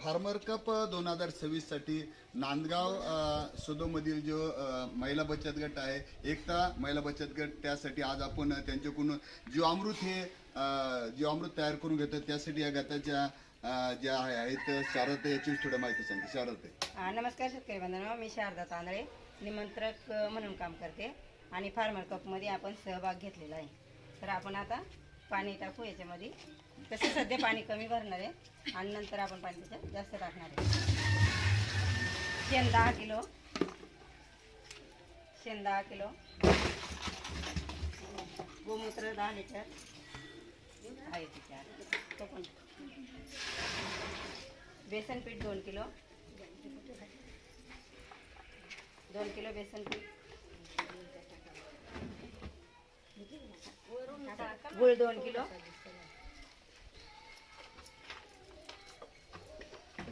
Farmer cup 2026 साठी नांदगाव सुदोमधील जो महिला बचत गट आहे, एकता महिला बचत गट, त्यासाठी आज आपण त्यांच्याकडून जीवामृत हे जीवामृत तयार करून घेतो. त्यासाठी या गटाच्या ज्या आहेत शारदा, याची थोडी माहिती सांगते. शारदा. नमस्कार शेतकरी बांधवांनो, मी शारदा तांदळे निमंत्रक म्हणून काम करते आणि फार्मर कपमध्ये आपण सहभाग घेतलेला आहे. तर आपण आता पाणी टाकू याच्यामध्ये. तसे सध्या पाणी कमी भरणार आहे आणि नंतर आपण पाणी त्याच्यात जास्त टाकणार आहे. शेण 10 किलो, गोमूत्र 10 लिटर आहे त्याच्यात. तो पण बेसन पीठ 2 किलो, 2 किलो बेसन पीठ, गुळ 2 किलो,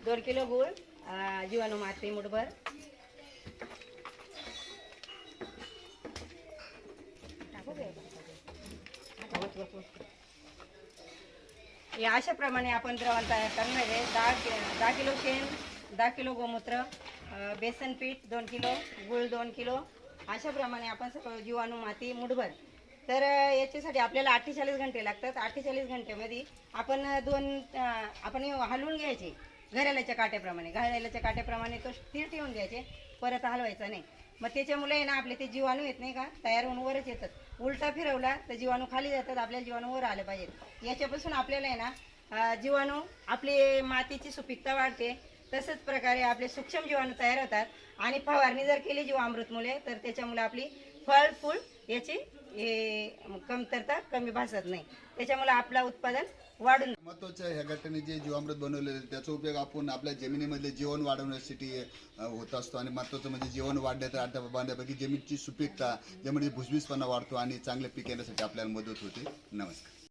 2 किलो गुळ, जीवाणू माती मुठभर, या अशा प्रमाणे आपण द्रावण तयार करणार आहे. 10 किलो शेण, 10 किलो गोमूत्र, बेसन पीठ 2 किलो, गुळ 2 किलो, अशा प्रमाणे आपण सगळं जीवाणू माती मुठभर. तर याच्यासाठी आपल्याला 48 घंटे लागतात. 48 घंटेमध्ये आपण आपण हलवून घ्यायचे घड्याळाच्या काट्याप्रमाणे तो स्थिर ठेवून द्यायचे, परत हलवायचा नाही. मग त्याच्यामुळे आहे ना आपले ते जीवाणू येत नाही का, तयार होऊन वरच येतात. उलटा फिरवला तर जीवाणू खाली जातात, आपल्याला जीवाणू वर आले पाहिजेत. याच्यापासून आपल्याला आहे ना जीवाणू, आपली मातीची सुपीकता वाढते. तसंच प्रकारे आपले सूक्ष्म जीवाणू तयार होतात आणि फवारणी जर केली जीवामृतमुळे तर त्याच्यामुळे आपली फळ फूल याची कमतरता कमी भासत नाही. त्याच्यामुळे आपलं उत्पादन वाढून. महत्वाचं ह्या गटाने जे जीवामृत बनवलेलं आहे त्याचा उपयोग आपण आपल्या जमिनीमधले जीवन वाढवण्यासाठी होत असतो. आणि महत्वाचं म्हणजे जीवन वाढण्यात बांधण्यापैकी जमिनीची सुपीकता, जमिनीची भुसभुशीतपणा वाढतो आणि चांगले पीक येण्यासाठी आपल्याला मदत होते. नमस्कार.